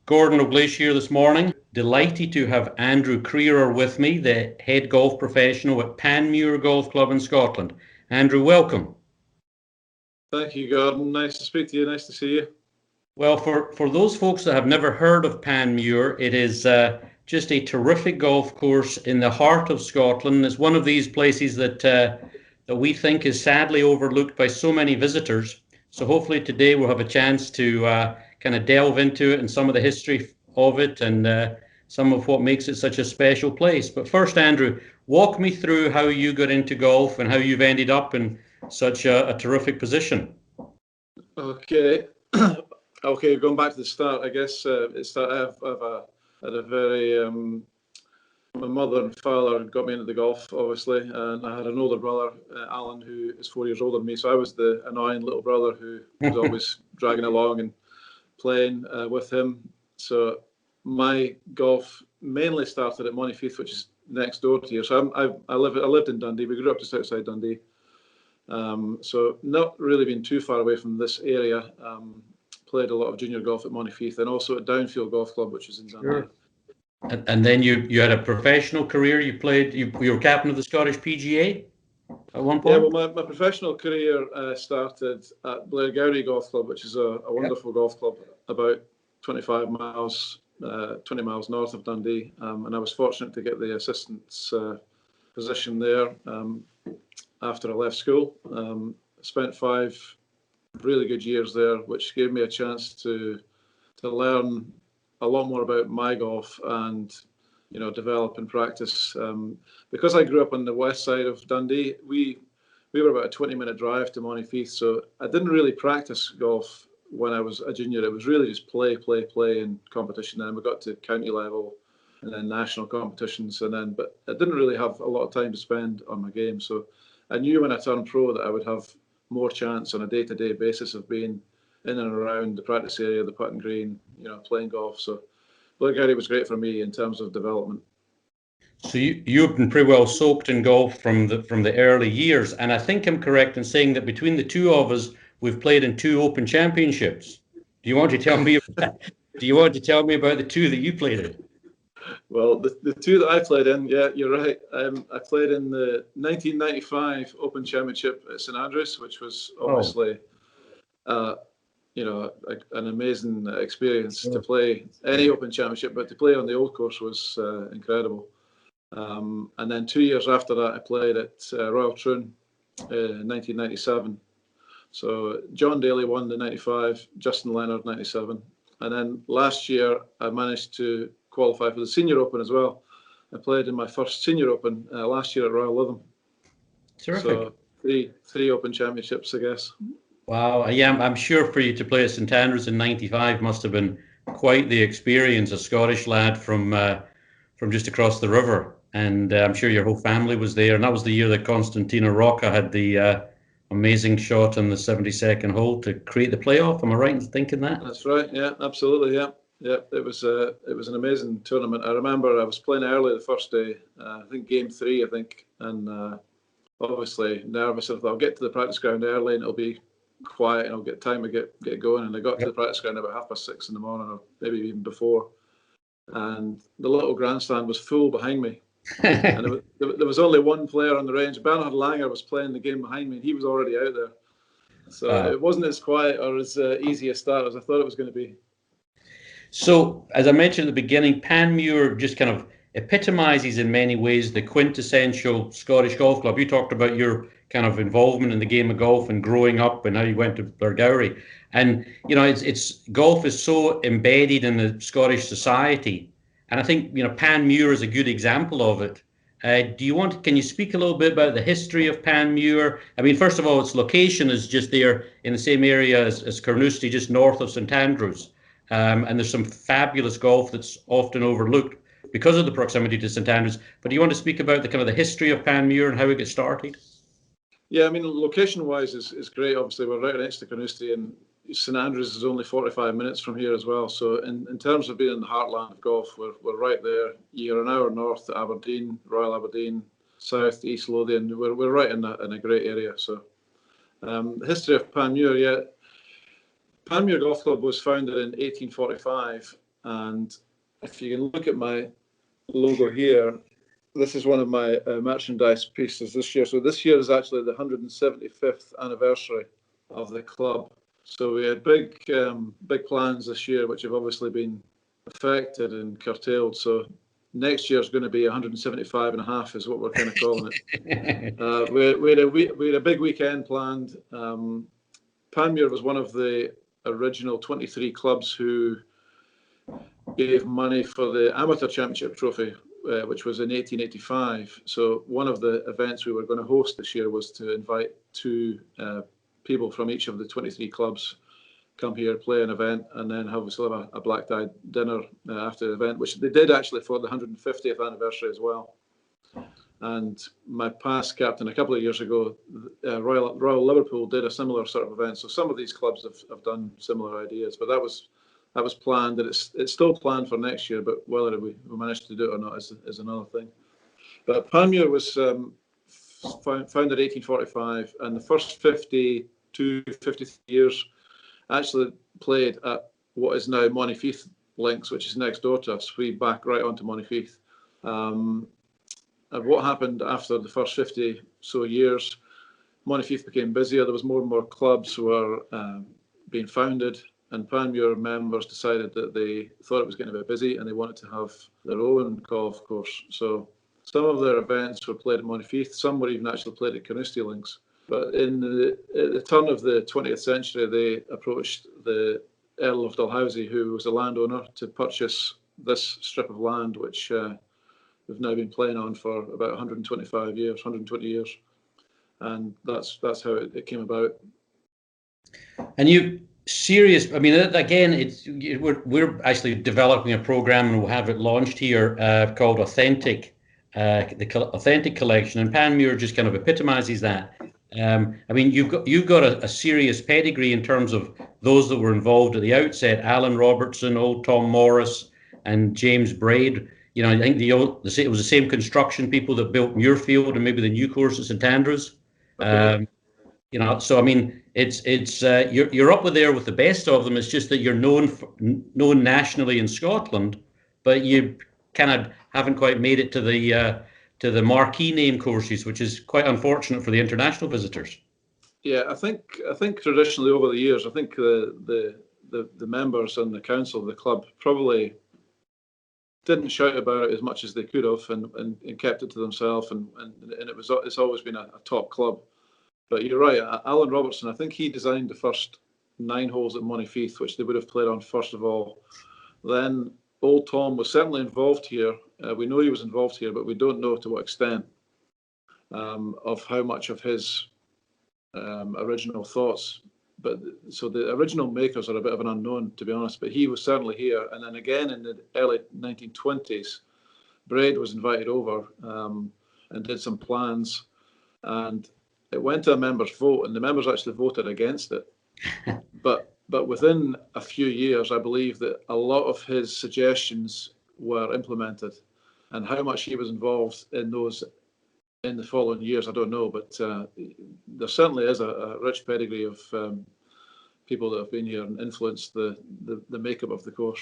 Gordon Dalgleish here this morning. Delighted to have Andrew Crerar with me, the head golf professional at Panmure Golf Club in Scotland. Andrew, welcome. Thank you, Gordon. Nice to speak to you. Nice to see you. Well, for those folks that have never heard of Panmure, it is just a terrific golf course in the heart of Scotland. It's one of these places that we think is sadly overlooked by so many visitors. So hopefully today we'll have a chance to kind of delve into it and some of the history of it and some of what makes it such a special place. But first, Andrew, walk me through how you got into golf and how you've ended up in such a terrific position. Okay. Okay, going back to the start, I guess had a very my mother and father got me into the golf, obviously, and I had an older brother, Alan, who is 4 years older than me. So I was the annoying little brother who was always dragging along and playing with him. So my golf mainly started at Monteith, which is next door to here. So I lived in Dundee. We grew up just outside Dundee. So not really been too far away from this area. Played a lot of junior golf at Monteith and also at Downfield Golf Club, which is in Dundee. Sure. And then you had a professional career. You were captain of the Scottish PGA at one point? Yeah, well, my professional career started at Blairgowrie Golf Club, which is a wonderful golf club about 20 miles north of Dundee. And I was fortunate to get the assistant's position there after I left school. Spent 5 really good years there, which gave me a chance to learn a lot more about my golf and develop and practice. Because I grew up on the west side of Dundee, we were about a 20-minute drive to Monteith, so I didn't really practice golf when I was a junior. It was really just play in competition. Then we got to county level and then national competitions, but I didn't really have a lot of time to spend on my game. So I knew when I turned pro that I would have more chance on a day-to-day basis of being in and around the practice area, the putting green, playing golf. So Blairgowrie was great for me in terms of development. So you've been pretty well soaked in golf from the early years, and I think I'm correct in saying that between the two of us, we've played in 2 Open Championships. Do you want to tell me about the 2 that you played in? Well, the 2 that I played in, yeah, you're right. I played in the 1995 Open Championship at St Andrews, which was obviously, an amazing experience to play any Open Championship, but to play on the old course was incredible. And then 2 years after that, I played at Royal Troon in 1997. So John Daly won the 95, Justin Leonard 97. And then last year, I managed to qualify for the Senior Open as well. I played in my first Senior Open last year at Royal Liverpool. Terrific. So three Open Championships, I guess. Wow. Yeah, I'm sure for you to play at St Andrews in 95 must have been quite the experience, a Scottish lad from just across the river. And I'm sure your whole family was there. And that was the year that Constantino Rocca had the amazing shot on the 72nd hole to create the playoff. Am I right in thinking that? That's right. Yeah, absolutely. Yeah. Yeah, it was an amazing tournament. I remember I was playing early the first day, I think game 3, and obviously nervous. I thought I'll get to the practice ground early and it'll be quiet and I'll get time to get going. And I got to the practice ground about 6:30 in the morning, or maybe even before, and the little grandstand was full behind me. And there was only one player on the range. Bernhard Langer was playing the game behind me, and he was already out there. So it wasn't as quiet or as easy a start as I thought it was going to be. So, as I mentioned at the beginning, Panmure just kind of epitomizes in many ways the quintessential Scottish golf club. You talked about your kind of involvement in the game of golf and growing up and how you went to Blairgowrie. And, it's golf is so embedded in the Scottish society. And I think, Panmure is a good example of it. Can you speak a little bit about the history of Panmure? I mean, first of all, its location is just there in the same area as Carnoustie, just north of St Andrews. And there's some fabulous golf that's often overlooked because of the proximity to St Andrews. But do you want to speak about the history of Panmure and how it got started? Yeah, I mean, location-wise is great. Obviously, we're right next to Carnoustie, and St Andrews is only 45 minutes from here as well. So in terms of being in the heartland of golf, we're right there. You're an hour north to Aberdeen, Royal Aberdeen, south to East Lothian. We're right in a great area. So the history of Panmure, yeah. Panmure Golf Club was founded in 1845 And if you can look at my logo here, this is one of my merchandise pieces this year. So this year is actually the 175th anniversary of the club. So we had big plans this year, which have obviously been affected and curtailed. So next year is going to be 175 and a half is what we're kind of calling it. We had a big weekend planned. Panmure was one of the original 23 clubs who gave money for the Amateur Championship trophy, which was in 1885. So one of the events we were going to host this year was to invite two people from each of the 23 clubs come here, play an event, and then have a black tie dinner after the event, which they did actually for the 150th anniversary as well. And my past captain a couple of years ago, Royal Liverpool, did a similar sort of event. So some of these clubs have done similar ideas, but that was planned, and it's still planned for next year. But whether we managed to do it or not is another thing. But Panmure was founded 1845, and the first 53 years actually played at what is now Montefieth Links, which is next door to us. We back right onto Montefieth. And what happened after the first 50 so years, Montefieth became busier. There was more and more clubs were being founded, and Panmure members decided that they thought it was getting a bit busy and they wanted to have their own golf course. So some of their events were played at Montefieth. Some were even actually played at Carnoustie Links. But at the turn of the 20th century, they approached the Earl of Dalhousie, who was a landowner, to purchase this strip of land, which we've now been playing on for about 125 years, 120 years. And that's how it came about. And I mean, again, we're actually developing a program, and we'll have it launched here called Authentic, the Authentic Collection, and Panmure just kind of epitomizes that. I mean, you've got a serious pedigree in terms of those that were involved at the outset: Alan Robertson, old Tom Morris, and James Braid. You know, I think it was the same construction people that built Muirfield and maybe the new course at St Andrews. Okay. You know, so I mean, you're up there with the best of them. It's just that you're known nationally in Scotland, but you kind of haven't quite made it to the marquee name courses, which is quite unfortunate for the international visitors. Yeah, I think traditionally over the years, I think the members and the council of the club probably didn't shout about it as much as they could have, and kept it to themselves, and it's always been a top club. But you're right, Alan Robertson, I think he designed the first 9 holes at Montefieth, which they would have played on first of all. Then old Tom was certainly involved here. We know he was involved here, but we don't know to what extent of how much of his original thoughts. But so the original makers are a bit of an unknown, to be honest, but he was certainly here. And then again in the early 1920s, Braid was invited over and did some plans, and it went to a members' vote, and the members actually voted against it. But within a few years, I believe that a lot of his suggestions were implemented, and how much he was involved in those in the following years, I don't know. But there certainly is a rich pedigree of people that have been here and influenced the makeup of the course.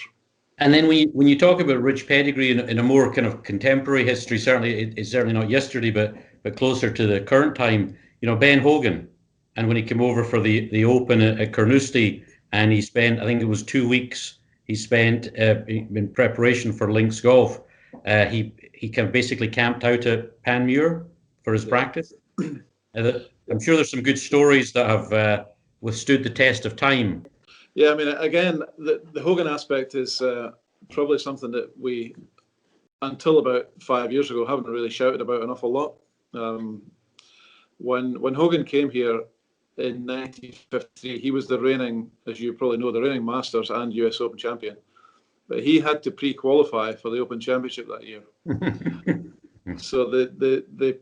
And then when you talk about rich pedigree in a more kind of contemporary history, certainly it's certainly not yesterday, but closer to the current time. You know, Ben Hogan, and when he came over for the Open at Carnoustie, and he spent, I think it was 2 weeks, he spent in preparation for links golf. He kind of basically camped out at Panmure for his practice. I'm sure there's some good stories that have withstood the test of time. Yeah, I mean, again, the Hogan aspect is probably something that we, until about 5 years ago, haven't really shouted about an awful lot. When Hogan came here in 1953, he was the reigning, as you probably know, the reigning Masters and US Open champion. But he had to pre-qualify for the Open Championship that year. So the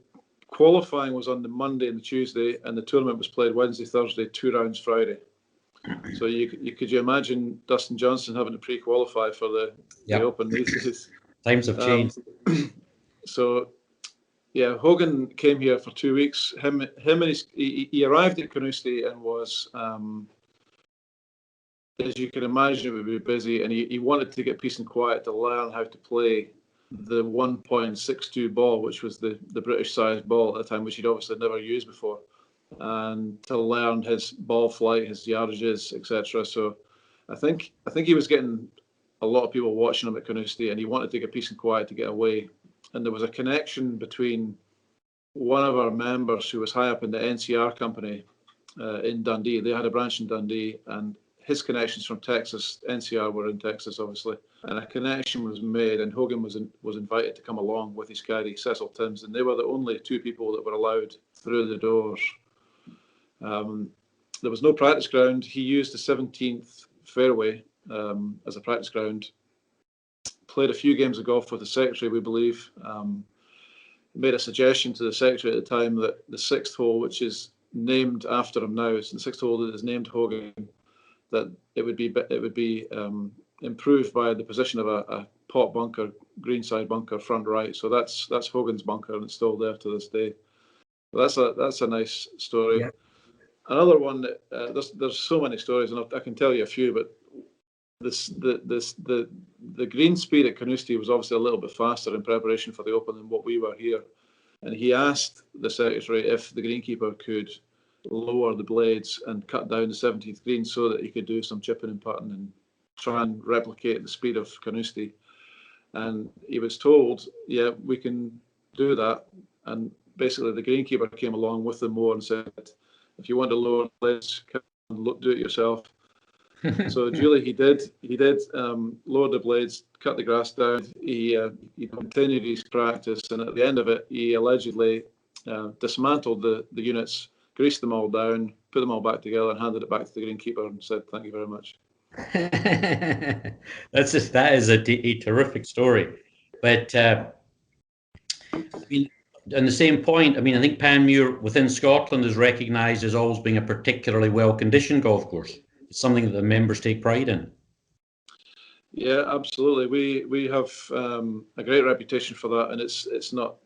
qualifying was on the Monday and the Tuesday, and the tournament was played Wednesday, Thursday, 2 rounds Friday. So could you imagine Dustin Johnson having to pre-qualify for the Open? Times have changed. So yeah, Hogan came here for 2 weeks. Him and he arrived at Carnoustie and was as you can imagine, it would be busy, and he wanted to get peace and quiet to learn how to play the 1.62 ball, which was the British sized ball at the time, which he'd obviously never used before, and to learn his ball flight, his yardages, etc. So I think he was getting a lot of people watching him at Carnoustie, and he wanted to get peace and quiet to get away. And there was a connection between one of our members who was high up in the NCR company in Dundee. They had a branch in Dundee, and his connections from Texas, NCR were in Texas, obviously, and a connection was made, and Hogan was invited to come along with his caddy, Cecil Timms, and they were the only two people that were allowed through the doors. There was no practice ground. He used the 17th fairway as a practice ground, played a few games of golf with the secretary, we believe, made a suggestion to the secretary at the time that the sixth hole, which is named after him now, it's the sixth hole that is named Hogan, that it would be improved by the position of a pot bunker, greenside bunker, front right. So that's Hogan's bunker, and it's still there to this day. But that's a nice story. Yeah. Another one that there's so many stories, and I can tell you a few, but the green speed at Carnoustie was obviously a little bit faster in preparation for the Open than what we were here, and he asked the secretary if the greenkeeper could lower the blades and cut down the 17th green so that he could do some chipping and putting and try and replicate the speed of Carnoustie. And he was told, yeah, we can do that. And basically the greenkeeper came along with the mower and said, if you want to lower the blades, do it yourself. So duly he did lower the blades, cut the grass down. He continued his practice, and at the end of it, he allegedly dismantled the units, greased them all down, put them all back together, and handed it back to the greenkeeper and said, "Thank you very much." That is a terrific story. But I mean, on the same point, I mean, I think Panmure within Scotland is recognised as always being a particularly well-conditioned golf course. It's something that the members take pride in. Yeah, absolutely. We have a great reputation for that, and it's not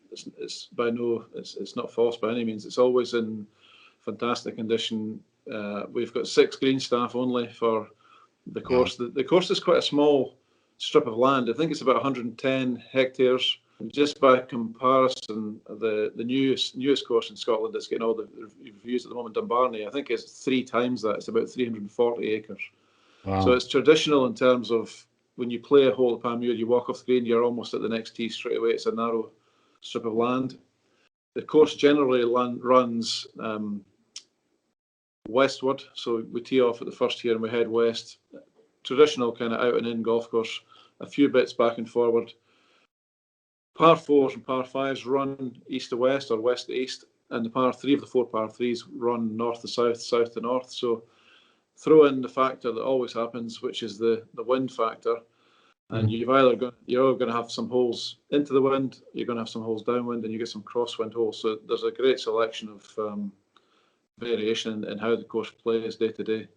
false by any means. It's always in fantastic condition. We've got 6 green staff only for the course. Wow. The course is quite a small strip of land. I think it's about 110 hectares. And just by comparison, the newest course in Scotland that's getting all the reviews at the moment, Dunbarney, I think it's 3 times that. It's about 340 acres. Wow. So it's traditional in terms of when you play a hole at Panmure, you walk off the green, you're almost at the next tee straight away. It's a narrow strip of land. The course generally runs westward, so we tee off at the first tee and we head west. Traditional kind of out and in golf course, a few bits back and forward. Par 4s and par 5s run east to west or west to east, and the par 3 of the 4 par 3s run north to south, south to north. So throw in the factor that always happens, which is the wind factor, and you're going to have some holes into the wind, you're going to have some holes downwind, and you get some crosswind holes. So there's a great selection of variation in how the course plays day to day.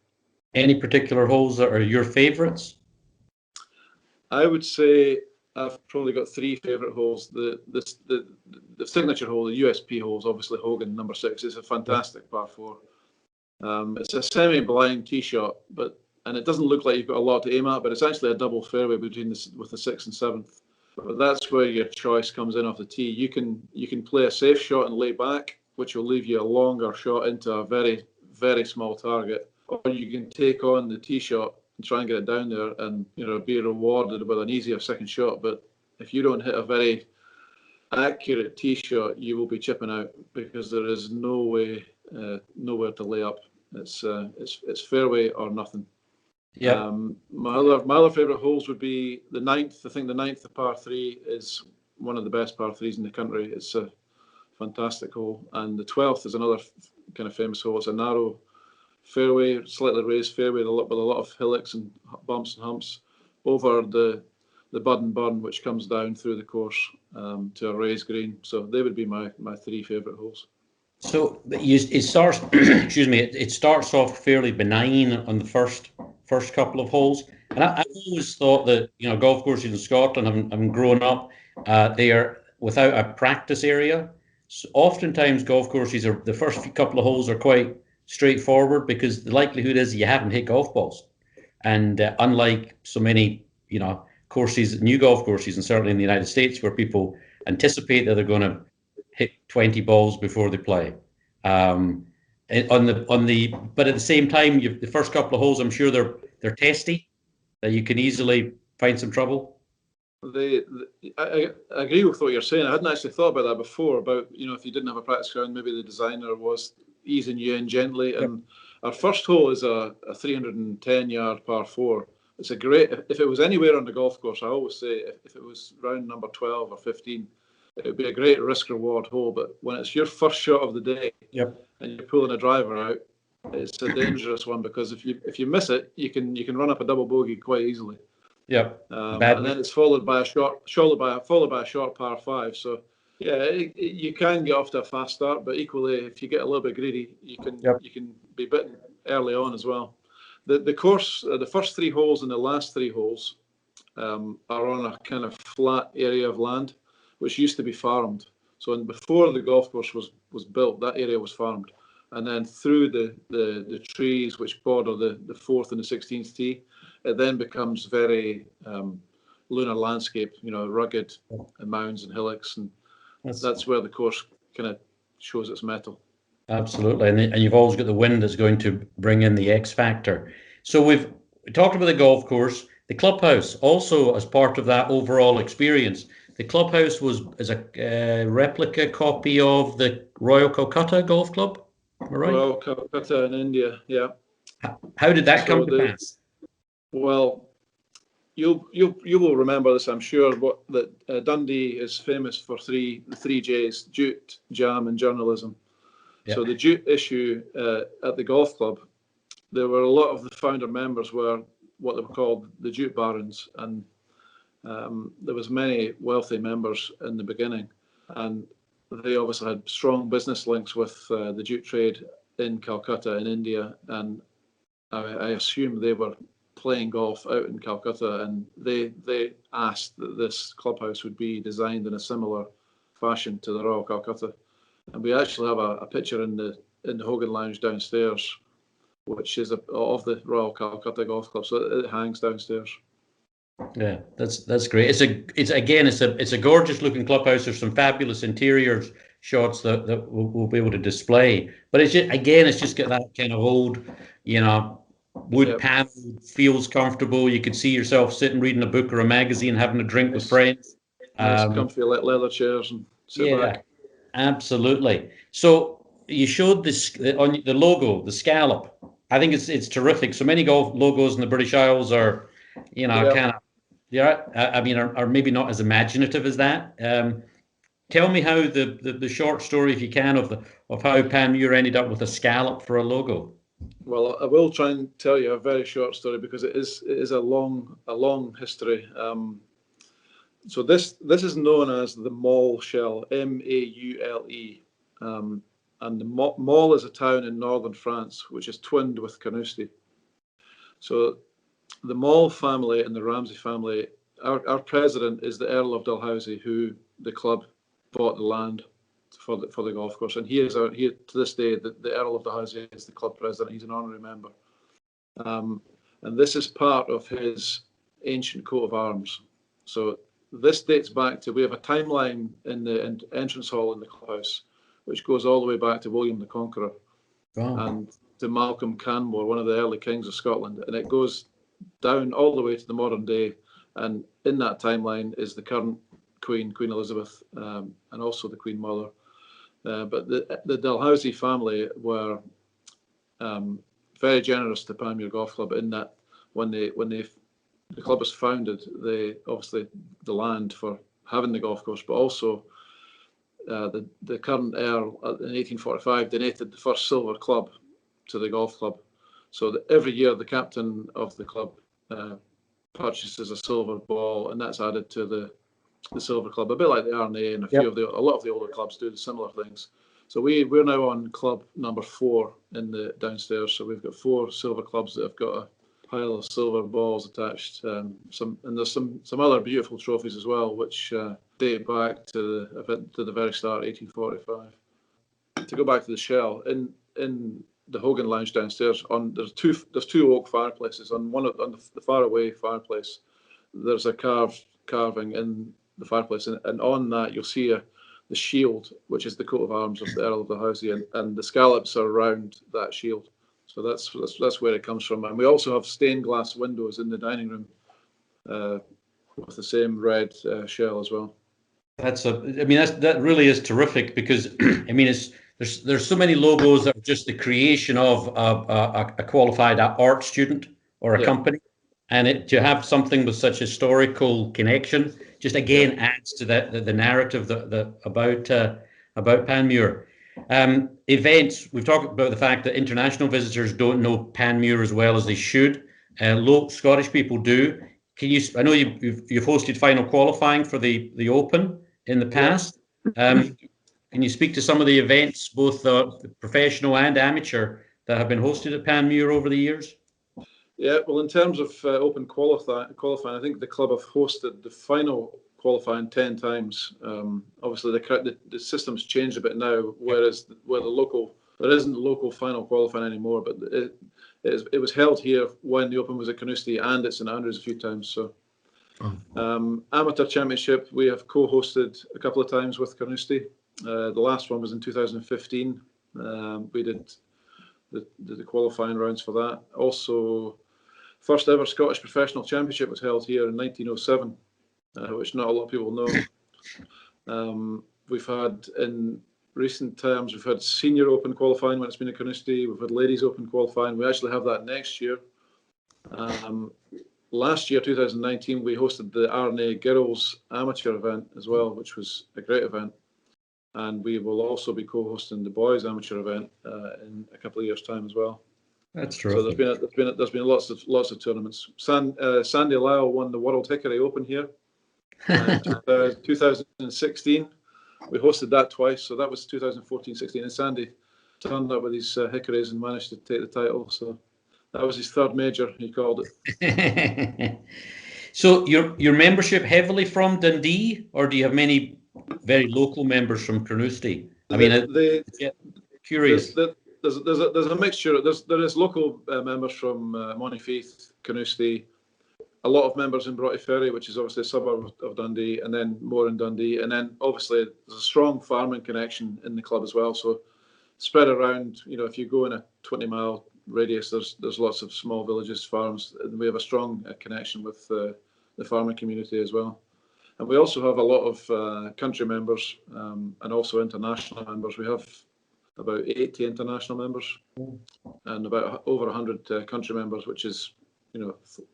Any particular holes that are your favourites? I would say I've probably got 3 favourite holes. The signature hole, the USP hole, is obviously Hogan, number 6. It's a fantastic par 4. It's a semi-blind tee shot, and it doesn't look like you've got a lot to aim at, but it's actually a double fairway between with the 6th and 7th. But that's where your choice comes in off the tee. You can play a safe shot and lay back, which will leave you a longer shot into a very, very small target, or you can take on the tee shot and try and get it down there and be rewarded with an easier second shot. But if you don't hit a very accurate tee shot, you will be chipping out because there is no way, nowhere to lay up. It's fairway or nothing. Yeah. My other favourite holes would be the 9th. I think the 9th, the par 3, is one of the best par 3s in the country. It's a fantastic hole, and the 12th is another kind of famous hole. It's a narrow fairway, slightly raised fairway with a lot of hillocks and bumps and humps over the Bud and Burn, which comes down through the course to a raised green. So they would be my 3 favourite holes. So it starts, excuse me, it starts off fairly benign on the first couple of holes, and I've always thought that golf courses in Scotland, having grown up, they are without a practice area. So oftentimes golf courses are the first couple of holes are quite straightforward because the likelihood is you haven't hit golf balls. And unlike so many, courses, new golf courses, and certainly in the United States, where people anticipate that they're going to hit 20 balls before they play. But at the same time, the first couple of holes, I'm sure they're testy, that you can easily find some trouble. I agree with what you're saying. I hadn't actually thought about that before, about, if you didn't have a practice ground, maybe the designer was easing you in gently. Yep. And our first hole is a 310-yard par 4. It's a great, if it was anywhere on the golf course, I always say if it was round number 12 or 15, it would be a great risk-reward hole. But when it's your first shot of the day, yep, and you're pulling a driver out, it's a dangerous one, because if you miss it, you can run up a double bogey quite easily. Yep. And then it's followed by a short par 5. So yeah, you can get off to a fast start, but equally, if you get a little bit greedy, you can be bitten early on as well. The course, the first 3 holes and the last 3 holes are on a kind of flat area of land, which used to be farmed. So before the golf course was built, that area was farmed. And then through the trees which border the 4th and the 16th tee, it then becomes very lunar landscape, rugged mounds and hillocks, and that's where the course kind of shows its mettle. Absolutely, and you've always got the wind that's going to bring in the X factor. So we talked about the golf course, the clubhouse, also as part of that overall experience. The clubhouse is a replica copy of the Royal Calcutta Golf Club. Am I right? Royal Calcutta in India, yeah. How did that come to pass? Well, you will remember this, I'm sure. That Dundee is famous for the three J's: jute, jam, and journalism. Yep. So the jute issue at the golf club, there were a lot of the founder members were what they were called the jute barons, and there was many wealthy members in the beginning, and they obviously had strong business links with the jute trade in Calcutta in India, and I assume they were playing golf out in Calcutta, and they asked that this clubhouse would be designed in a similar fashion to the Royal Calcutta. And we actually have a picture in the Hogan Lounge downstairs, which is of the Royal Calcutta Golf Club. So it hangs downstairs. Yeah, that's great. It's a gorgeous looking clubhouse. There's some fabulous interior shots that we'll be able to display. But it's just got that kind of old, wood panel, feels comfortable. You could see yourself sitting reading a book or a magazine, having a drink with friends. Nice comfy leather chairs and sit back. Absolutely. So you showed this on the logo, the scallop. I think it's terrific. So many golf logos in the British Isles are, kind of, are maybe not as imaginative as that. Tell me how the short story, if you can, of how Panmure ended up with a scallop for a logo. Well, I will try and tell you a very short story, because it is a long history. So this is known as the Maule shell, Maule, and the Maule is a town in northern France which is twinned with Carnoustie. So the Maule family and the Ramsey family, our president is the Earl of Dalhousie, who the club bought the land for the golf course, and he to this day the Earl of Dalhousie is the club president. He's an honorary member, and this is part of his ancient coat of arms. So this dates back to, we have a timeline in the entrance hall in the clubhouse, which goes all the way back to William the Conqueror. Wow. And to Malcolm Canmore, one of the early kings of Scotland, and it goes down all the way to the modern day. And in that timeline is the current Queen Elizabeth, and also the Queen Mother. But the Dalhousie family were very generous to Panmure Golf Club, in that when the club was founded, they obviously the land for having the golf course, but also the current Earl in 1845 donated the first silver club to the golf club. So that every year the captain of the club purchases a silver ball, and that's added to the silver club, a bit like the R&A, and a lot of the older clubs do the similar things. So we're now on club number 4 in the downstairs. So we've got 4 silver clubs that have got a pile of silver balls attached. And there's some other beautiful trophies as well, which date back to the very start, 1845. To go back to the shell, in the Hogan Lounge downstairs. There's two oak fireplaces. On the far away fireplace, there's a carving in the fireplace, and on that you'll see the shield, which is the coat of arms of the Earl of Dalhousie, and the scallops are around that shield. So that's where it comes from. And we also have stained glass windows in the dining room with the same red shell as well. That really is terrific, because I mean, there's so many logos that are just the creation of a qualified art student or a company, and to have something with such historical connection just again adds to the narrative about Panmure. Events, we've talked about the fact that international visitors don't know Panmure as well as they should. Scottish people do. I know you've hosted final qualifying for the Open in the past. Can you speak to some of the events, both professional and amateur, that have been hosted at Panmure over the years? Yeah, well, in terms of Open qualifying, I think the club have hosted the final qualifying 10 times. Obviously, the system's changed a bit now, whereas there isn't local final qualifying anymore, but it was held here when the Open was at Carnoustie, and it's in Andrews a few times. So, Amateur Championship, we have co-hosted a couple of times with Carnoustie. The last one was in 2015. We did the qualifying rounds for that. Also, first ever Scottish Professional Championship was held here in 1907, which not a lot of people know. We've had, in recent terms, we've had Senior Open qualifying when it's been at Carnoustie. We've had Ladies Open qualifying. We actually have that next year. Last year, 2019, we hosted the RNA Girls Amateur event as well, which was a great event. And we will also be co-hosting the Boys Amateur event in a couple of years' time as well. That's true. So there's been lots of tournaments. Sandy Lyle won the World Hickory Open here in 2016. We hosted that twice, so that was 2014-16, and Sandy turned up with his hickories and managed to take the title. So that was his third major, he called it. So your membership heavily from Dundee, or do you have many very local members from Carnoustie? I mean, curious. There's a mixture. There is local members from Montefieth, Carnoustie, a lot of members in Broughty Ferry, which is obviously a suburb of Dundee, and then more in Dundee. And then obviously there's a strong farming connection in the club as well. So spread around, if you go in a 20-mile radius, there's lots of small villages, farms, and we have a strong connection with the farming community as well. And we also have a lot of country members and also international members. We have about 80 international members and about over 100 country members, which is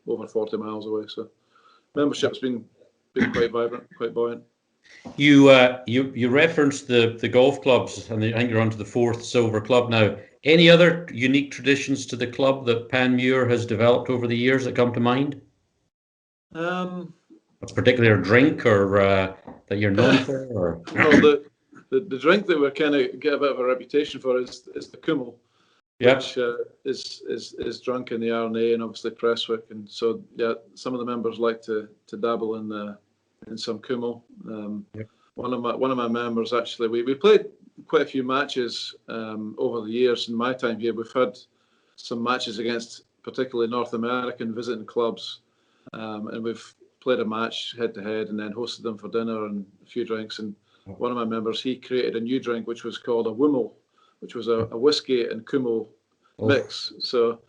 over 40 miles away. So membership's been quite vibrant, quite buoyant. You referenced the golf clubs, and I think you're onto the 4th silver club now. Any other unique traditions to the club that Panmure has developed over the years that come to mind? A particular drink or that you're known for? Or? No, the drink that we're kind of get a bit of a reputation for is the Kummel, which is drunk in the RNA and obviously Prestwick, and so some of the members like to dabble in some Kummel. One of my members actually, we played quite a few matches over the years. In my time here, we've had some matches against particularly North American visiting clubs, and we've played a match head to head and then hosted them for dinner and a few drinks. And one of my members, he created a new drink which was called a Wimmel, which was a whiskey and Kummel mix. So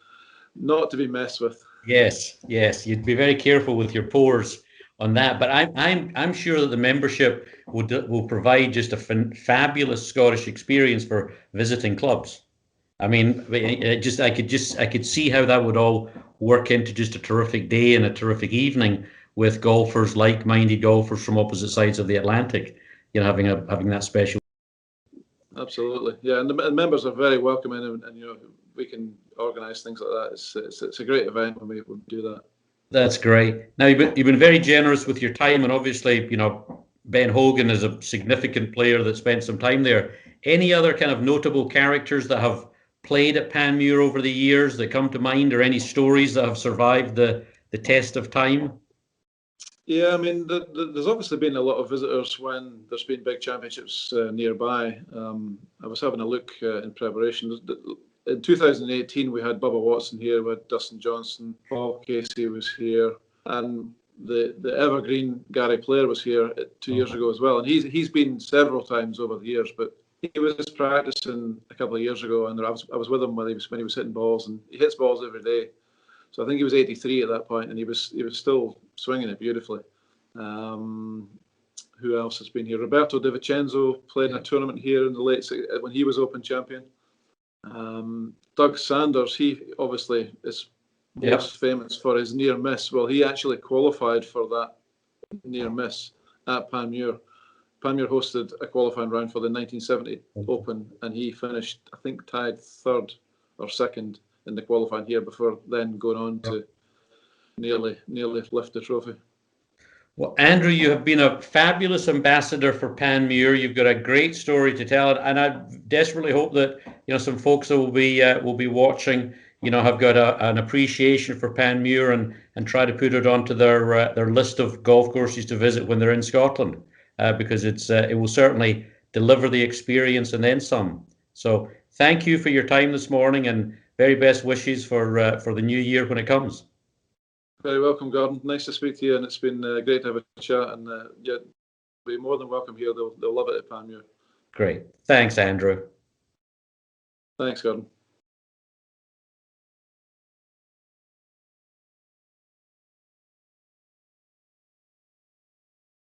not to be messed with. Yes, you'd be very careful with your pours on that. But I'm sure that the membership will provide just a fabulous Scottish experience for visiting clubs. I mean, I could see how that would all work into just a terrific day and a terrific evening with golfers, like-minded golfers from opposite sides of the Atlantic. Having that special. Absolutely, yeah, and the members are very welcoming, and we can organise things like that. It's a great event when we do that. That's great. Now you've been very generous with your time, and obviously, Ben Hogan is a significant player that spent some time there. Any other kind of notable characters that have played at Panmure over the years that come to mind, or any stories that have survived the test of time? Yeah, I mean, there's obviously been a lot of visitors when there's been big championships nearby. I was having a look in preparation. in 2018, we had Bubba Watson here, we had Dustin Johnson, Paul Casey was here, and the evergreen Gary Player was here 2 years ago as well. And he's been several times over the years, but he was practicing a couple of years ago, and I was with him when he was hitting balls, and he hits balls every day. So I think he was 83 at that point, and he was still swinging it beautifully. Who else has been here? Roberto Di Vincenzo played in a tournament here in the late when he was Open champion. Doug Sanders, he obviously is most famous for his near miss. Well, he actually qualified for that near miss at Panmure. Panmure hosted a qualifying round for the 1970 Open, and he finished, I think, tied third or second in the qualifying here before then going on to nearly lift the trophy. Well, Andrew, you have been a fabulous ambassador for Panmure. You've got a great story to tell, and I desperately hope that some folks that will be watching, have got an appreciation for Panmure and try to put it onto their list of golf courses to visit when they're in Scotland, because it will certainly deliver the experience and then some. So thank you for your time this morning, and very best wishes for the new year when it comes. Very welcome, Gordon. Nice to speak to you, and it's been great to have a chat. And yeah, be more than welcome here. They'll love it at Panmure. Great. Thanks, Andrew. Thanks, Gordon.